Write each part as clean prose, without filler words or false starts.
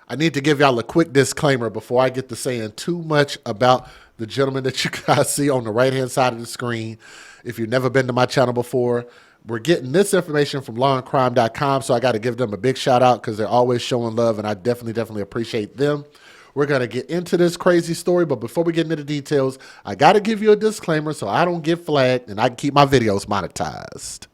I need to give y'all a quick disclaimer before I get to saying too much about the gentleman that you guys see on the right-hand side of the screen. If you've never been to my channel before, we're getting this information from lawandcrime.com, so I got to give them a big shout out because they're always showing love, and I definitely appreciate them. We're going to get into this crazy story, but before we get into the details, I got to give you a disclaimer so I don't get flagged and I can keep my videos monetized.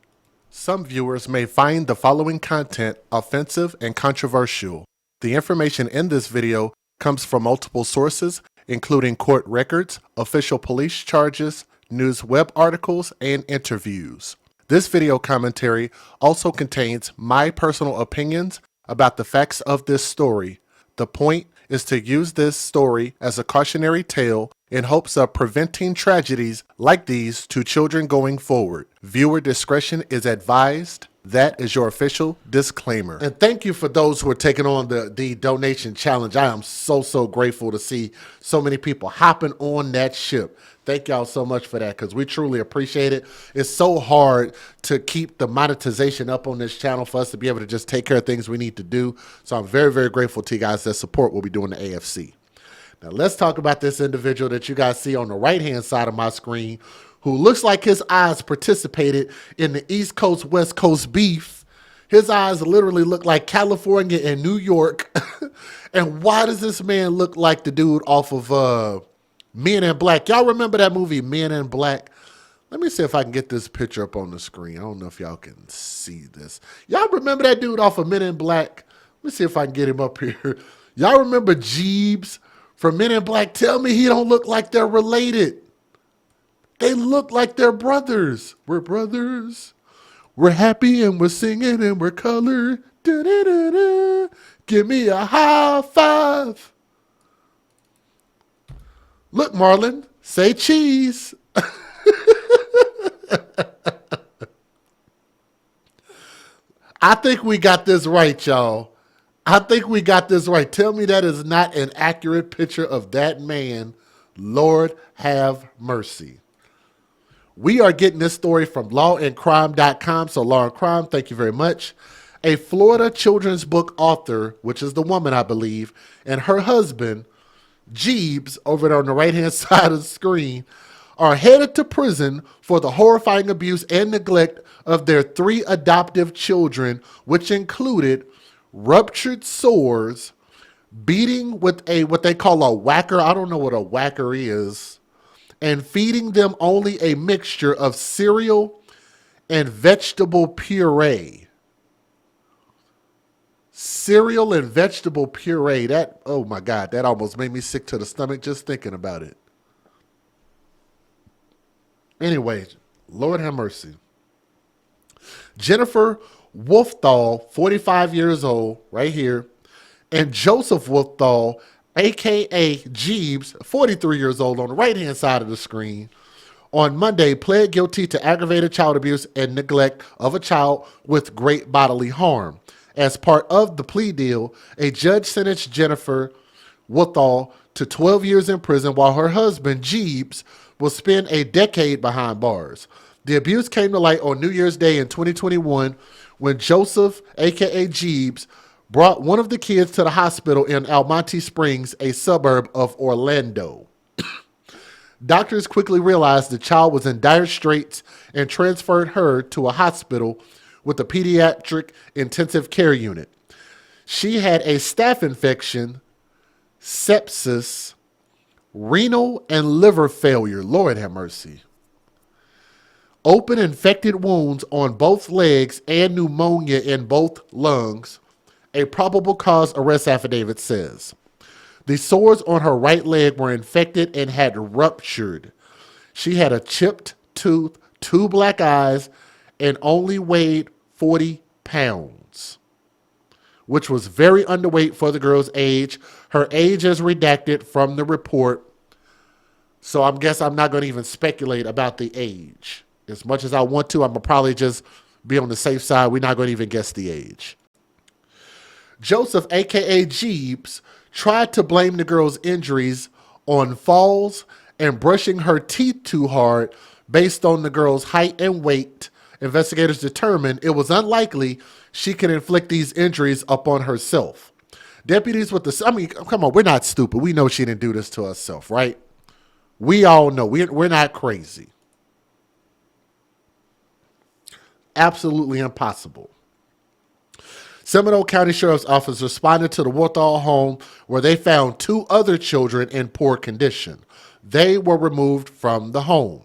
Some viewers may find the following content offensive and controversial. The information in this video comes from multiple sources, including court records, official police charges, news web articles, and interviews. This video commentary also contains my personal opinions about the facts of this story. The point is to use this story as a cautionary tale in hopes of preventing tragedies like these to children going forward. Viewer discretion is advised. That is your official disclaimer. And thank you for those who are taking on the donation challenge. I am so grateful to see so many people hopping on that ship. Thank y'all so much for that because we truly appreciate it. It's so hard to keep the monetization up on this channel for us to be able to just take care of things we need to do. So I'm very grateful to you guys that support what we do in the AFC. Now let's talk about this individual that you guys see on the right-hand side of my screen who looks like his eyes participated in the East Coast, West Coast beef. His eyes literally look like California and New York. And why does this man look like the dude off of Men in Black? Y'all remember that movie, Men in Black? Let me see if I can get this picture up on the screen. I don't know if y'all can see this. Y'all remember that dude off of Men in Black? Let me see if I can get him up here. Y'all remember Jeebs from Men in Black? Tell me he don't look like they're related. They look like they're brothers. We're brothers. We're happy and we're singing and we're colored. Da-da-da-da. Give me a high five. Look, Marlon, say cheese. I think we got this right, y'all. I think we got this right. Tell me that is not an accurate picture of that man. Lord have mercy. We are getting this story from lawandcrime.com. So Law and Crime, thank you very much. A Florida children's book author, which is the woman, I believe, and her husband, Jeebs, over there on the right-hand side of the screen, are headed to prison for the horrifying abuse and neglect of their 3 adoptive children, which included ruptured sores, beating with what they call a whacker. I don't know what a whacker is. And feeding them only a mixture of cereal and vegetable puree. Cereal and vegetable puree. That, oh my God, that almost made me sick to the stomach just thinking about it. Anyway, Lord have mercy. Jennifer Wolfthal, 45 years old, right here, and Joseph Wolfthal, a.k.a. Jeebs, 43 years old, on the right-hand side of the screen, on Monday pled guilty to aggravated child abuse and neglect of a child with great bodily harm. As part of the plea deal, a judge sentenced Jennifer Wolfthal to 12 years in prison while her husband, Jeebs, will spend a decade behind bars. The abuse came to light on New Year's Day in 2021 when Joseph, a.k.a. Jeebs, brought one of the kids to the hospital in Almonte Springs, a suburb of Orlando. Doctors quickly realized the child was in dire straits and transferred her to a hospital with a pediatric intensive care unit. She had a staph infection, sepsis, renal and liver failure. Lord have mercy. Open infected wounds on both legs and pneumonia in both lungs. A probable cause arrest affidavit says. The sores on her right leg were infected and had ruptured. She had a chipped tooth, 2 black eyes, and only weighed 40 pounds, which was very underweight for the girl's age. Her age is redacted from the report, so I guess I'm not going to even speculate about the age. As much as I want to, I'm going to probably just be on the safe side. We're not going to even guess the age. Joseph, a.k.a. Jeebs, tried to blame the girl's injuries on falls and brushing her teeth too hard based on the girl's height and weight. Investigators determined it was unlikely she could inflict these injuries upon herself. Deputies with the, I mean, come on, we're not stupid. We know she didn't do this to herself, right? We all know. We're not crazy. Absolutely impossible. Seminole County Sheriff's Office responded to the Worthall home where they found two other children in poor condition. They were removed from the home.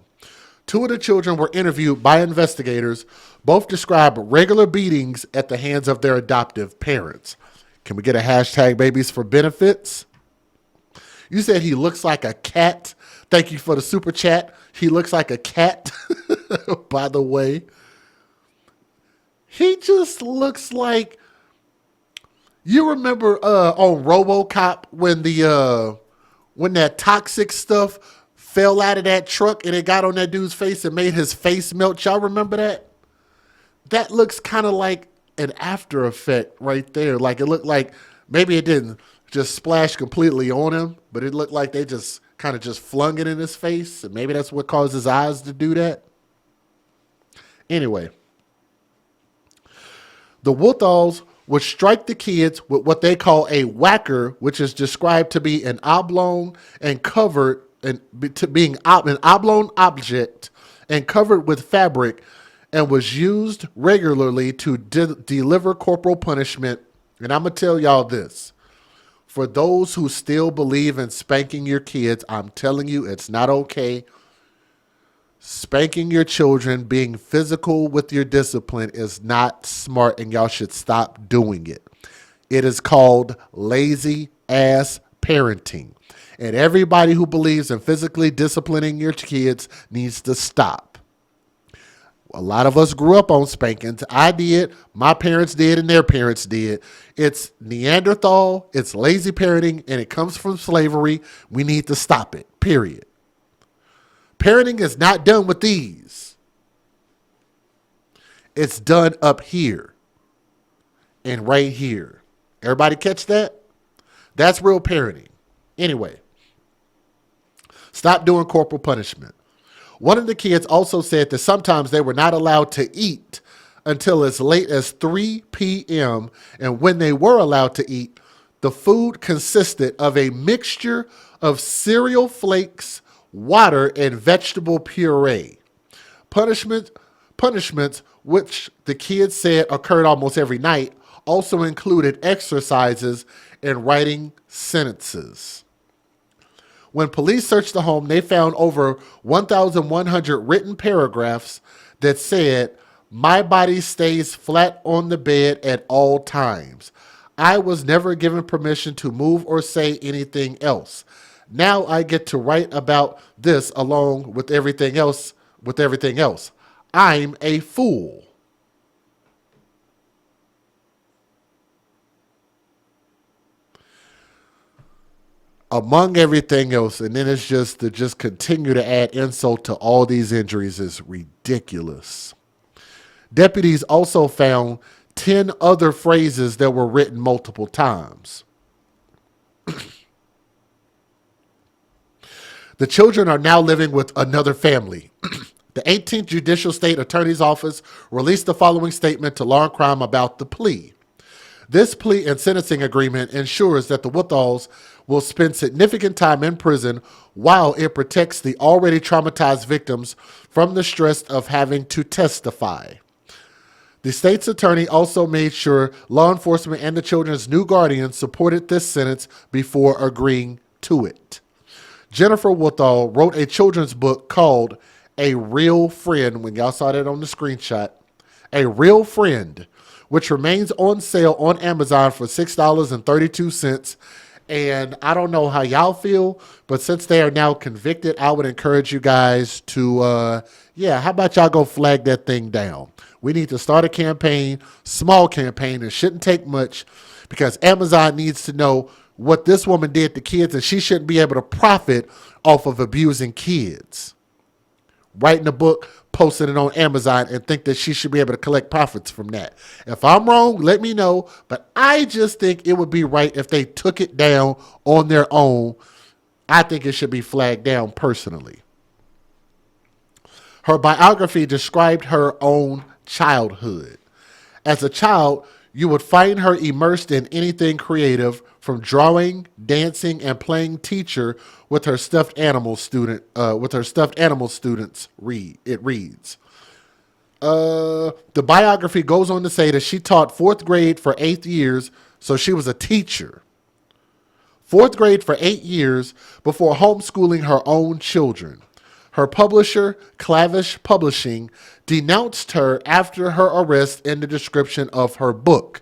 Two of the children were interviewed by investigators. Both described regular beatings at the hands of their adoptive parents. Can we get a hashtag babies for benefits? You said he looks like a cat. Thank you for the super chat. He looks like a cat, by the way. He just looks like, you remember on RoboCop when that toxic stuff fell out of that truck and it got on that dude's face and made his face melt. Y'all remember that? That looks kind of like an after effect right there. Like it looked like maybe it didn't just splash completely on him, but it looked like they just kind of just flung it in his face. And maybe that's what caused his eyes to do that. Anyway, the Woothalls would strike the kids with what they call a whacker, which is described to be an oblong and covered and to being an oblong object and covered with fabric, and was used regularly to deliver corporal punishment. And I'm going to tell y'all this. For those who still believe in spanking your kids, I'm telling you it's not okay. Spanking your children, being physical with your discipline is not smart, and y'all should stop doing it. It is called lazy ass parenting. And everybody who believes in physically disciplining your kids needs to stop. A lot of us grew up on spankings. I did, my parents did, and their parents did. It's Neanderthal, it's lazy parenting, and it comes from slavery. We need to stop it, period. Parenting is not done with these. It's done up here and right here. Everybody catch that? That's real parenting. Anyway, stop doing corporal punishment. One of the kids also said that sometimes they were not allowed to eat until as late as 3 p.m. And when they were allowed to eat, the food consisted of a mixture of cereal flakes, water, and vegetable puree. Punishments, which the kids said occurred almost every night, also included exercises and writing sentences. When police searched the home, they found over 1,100 written paragraphs that said, "My body stays flat on the bed at all times. I was never given permission to move or say anything else. Now I get to write about this along with everything else. I'm a fool." Among everything else, and then it's just to just continue to add insult to all these injuries is ridiculous. Deputies also found 10 other phrases that were written multiple times. The children are now living with another family. The 18th Judicial State Attorney's Office released the following statement to Law and Crime about the plea. This plea and sentencing agreement ensures that the Woothalls will spend significant time in prison while it protects the already traumatized victims from the stress of having to testify. The state's attorney also made sure law enforcement and the children's new guardians supported this sentence before agreeing to it. Jennifer Wootall wrote a children's book called A Real Friend, when y'all saw that on the screenshot, A Real Friend, which remains on sale on Amazon for $6.32. And I don't know how y'all feel, but since they are now convicted, I would encourage you guys to, how about y'all go flag that thing down? We need to start a campaign, small campaign. It shouldn't take much because Amazon needs to know what this woman did to kids, and she shouldn't be able to profit off of abusing kids. Writing a book, posting it on Amazon, and think that she should be able to collect profits from that. If I'm wrong, let me know. But I just think it would be right if they took it down on their own. I think it should be flagged down personally. Her biography described her own childhood. As a child, You would find her immersed in anything creative, from drawing, dancing, and playing teacher with her stuffed animal student. It reads. The biography goes on to say that she taught fourth grade for 8 years, so she was a teacher. Fourth grade for 8 years before homeschooling her own children. Her publisher, Clavish Publishing, denounced her after her arrest in the description of her book.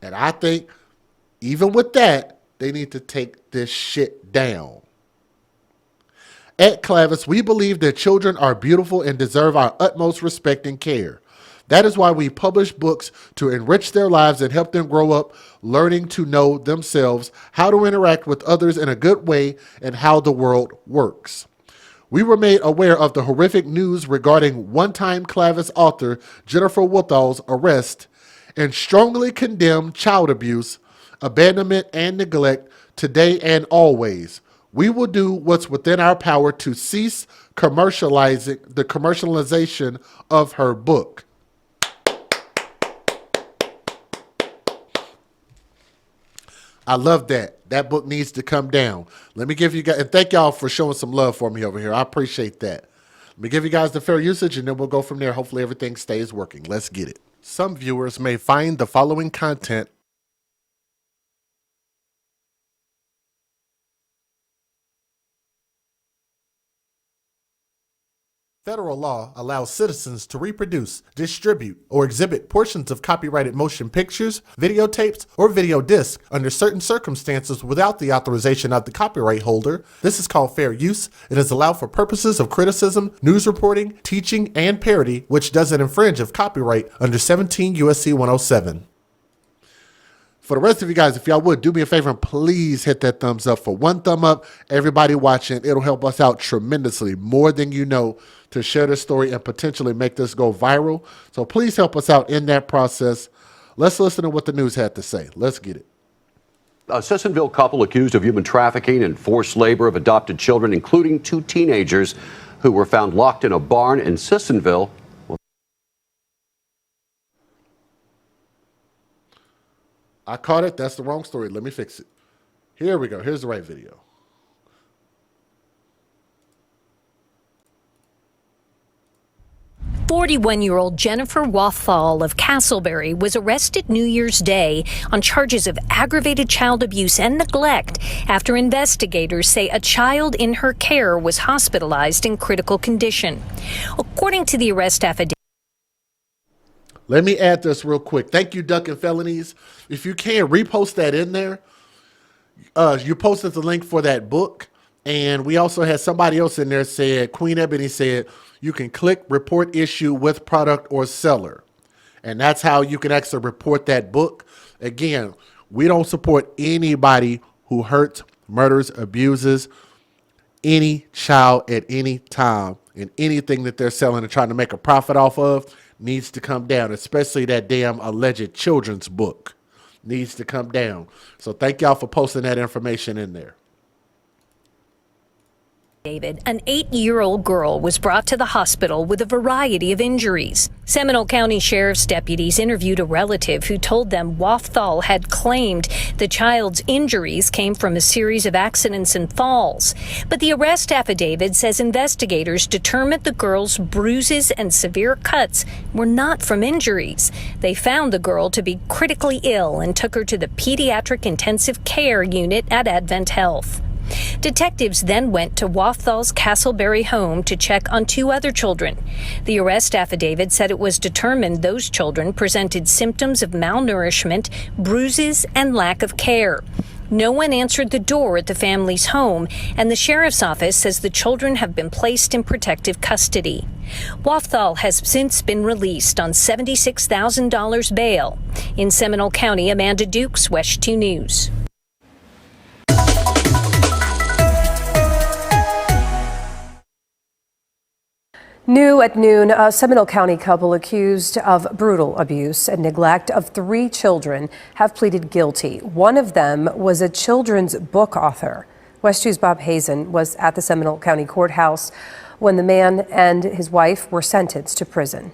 And I think, even with that, they need to take this shit down. At Clavis, we believe that children are beautiful and deserve our utmost respect and care. That is why we publish books to enrich their lives and help them grow up learning to know themselves, how to interact with others in a good way, and how the world works. We were made aware of the horrific news regarding one-time Clavis author Jennifer Woodall's arrest and strongly condemn child abuse, abandonment, and neglect today and always. We will do what's within our power to cease commercialization of her book. I love that. That book needs to come down. Let me give you guys, and thank y'all for showing some love for me over here. I appreciate that. Let me give you guys the fair usage, and then we'll go from there. Hopefully everything stays working. Let's get it. Some viewers may find the following content Federal law allows citizens to reproduce, distribute, or exhibit portions of copyrighted motion pictures, videotapes, or video discs under certain circumstances without the authorization of the copyright holder. This is called fair use. It is allowed for purposes of criticism, news reporting, teaching, and parody, which doesn't infringe of copyright under 17 U.S.C. 107. For the rest of you guys, if y'all would, do me a favor and please hit that thumbs up. For one thumb up, everybody watching, it'll help us out tremendously, more than you know, to share this story and potentially make this go viral. So please help us out in that process. Let's listen to what the news had to say. Let's get it. A Sissonville couple accused of human trafficking and forced labor of adopted children, including 2 teenagers who were found locked in a barn in Sissonville. I caught it. That's the wrong story. Let me fix it. Here we go. Here's the right video. "41-year-old Jennifer Wathall of Castleberry was arrested New Year's Day on charges of aggravated child abuse and neglect after investigators say a child in her care was hospitalized in critical condition. According to the arrest affidavit, let me add this real quick. Thank you, Duck and Felonies. If you can, repost that in there. You posted the link for that book. And we also had somebody else in there said, Queen Ebony said, you can click report issue with product or seller. And that's how you can actually report that book. Again, we don't support anybody who hurts, murders, abuses any child at any time. And anything that they're selling and trying to make a profit off of needs to come down, especially that damn alleged children's book needs to come down. So thank y'all for posting that information in there. David, an 8-year-old girl was brought to the hospital with a variety of injuries. Seminole County Sheriff's deputies interviewed a relative who told them Wathall had claimed the child's injuries came from a series of accidents and falls. But the arrest affidavit says investigators determined the girl's bruises and severe cuts were not from injuries. They found the girl to be critically ill and took her to the pediatric intensive care unit at Advent Health. Detectives then went to Wathall's Castleberry home to check on 2 other children. The arrest affidavit said it was determined those children presented symptoms of malnourishment, bruises, and lack of care. No one answered the door at the family's home, and the sheriff's office says the children have been placed in protective custody. Wathall has since been released on $76,000 bail. In Seminole County, Amanda Dukes, WESH 2 News. New at noon, a Seminole County couple accused of brutal abuse and neglect of 3 children have pleaded guilty. One of them was a children's book author. WESH 2's Bob Hazen was at the Seminole County Courthouse when the man and his wife were sentenced to prison.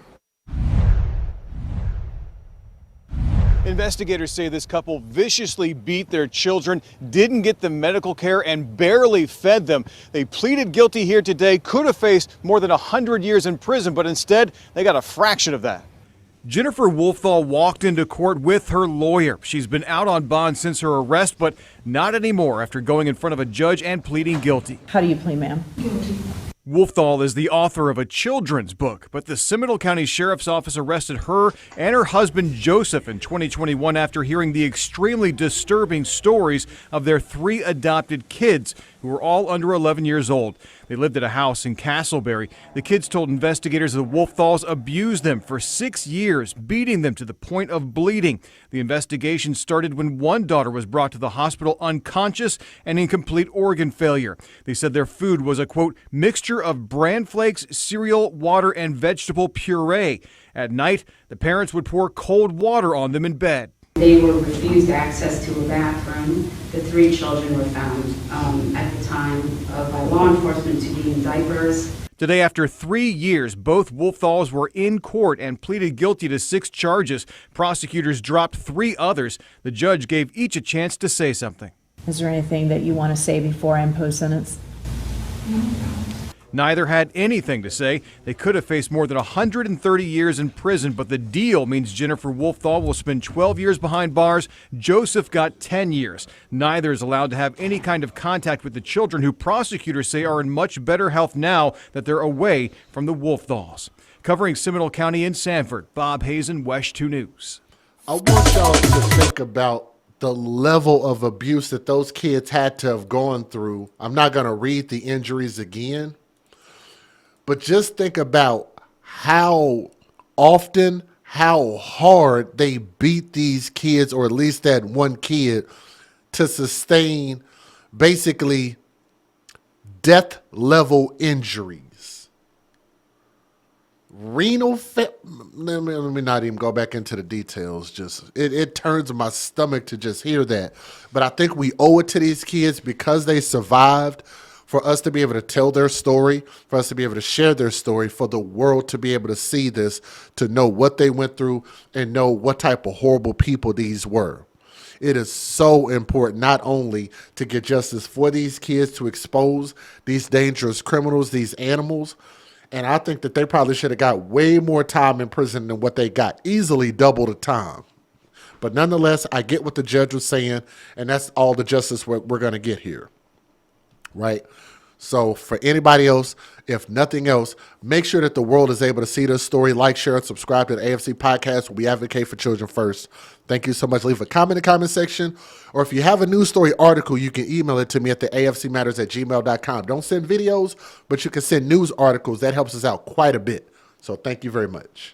Investigators say this couple viciously beat their children, didn't get them medical care, and barely fed them. They pleaded guilty here today, could have faced more than 100 years in prison, but instead they got a fraction of that. Jennifer Wolfthal walked into court with her lawyer. She's been out on bond since her arrest, but not anymore after going in front of a judge and pleading guilty. How do you plead, ma'am? Wolfthal is the author of a children's book, but the Seminole County Sheriff's Office arrested her and her husband Joseph in 2021 after hearing the extremely disturbing stories of their 3 adopted kids who were all under 11 years old. They lived at a house in Castleberry. The kids told investigators the Wolfthals abused them for 6 years, beating them to the point of bleeding. The investigation started when one daughter was brought to the hospital unconscious and in complete organ failure. They said their food was a, quote, mixture of bran flakes, cereal, water, and vegetable puree. At night, the parents would pour cold water on them in bed. They were refused access to a bathroom. The 3 children were found at the time by law enforcement to be in diapers. Today, after 3 years, both Wolfthals were in court and pleaded guilty to 6 charges. Prosecutors dropped 3 others. The judge gave each a chance to say something. Is there anything that you want to say before I impose sentence? Neither had anything to say. They could have faced more than 130 years in prison, but the deal means Jennifer Wolfthal will spend 12 years behind bars. Joseph got 10 years. Neither is allowed to have any kind of contact with the children, who prosecutors say are in much better health now that they're away from the Wolfthals. Covering Seminole County and Sanford, Bob Hazen, WESH 2 News. I want y'all to think about the level of abuse that those kids had to have gone through. I'm not going to read the injuries again, but just think about how often, how hard they beat these kids, or at least that one kid, to sustain basically death level injuries. Let me not even go back into the details. Just it turns my stomach to just hear that. But I think we owe it to these kids, because they survived, for us to be able to tell their story, for us to be able to share their story, for the world to be able to see this, to know what they went through and know what type of horrible people these were. It is so important not only to get justice for these kids, to expose these dangerous criminals, these animals. And I think that they probably should have got way more time in prison than what they got, easily double the time. But nonetheless, I get what the judge was saying, and that's all the justice we're going to get here. Right? So for anybody else, if nothing else, make sure that the world is able to see this story. Like, share, and subscribe to the AFC podcast, where we advocate for children first. Thank you so much. Leave a comment in the comment section. Or if you have a news story article, you can email it to me at the afcmatters@gmail.com. Don't send videos, but you can send news articles. That helps us out quite a bit. So thank you very much.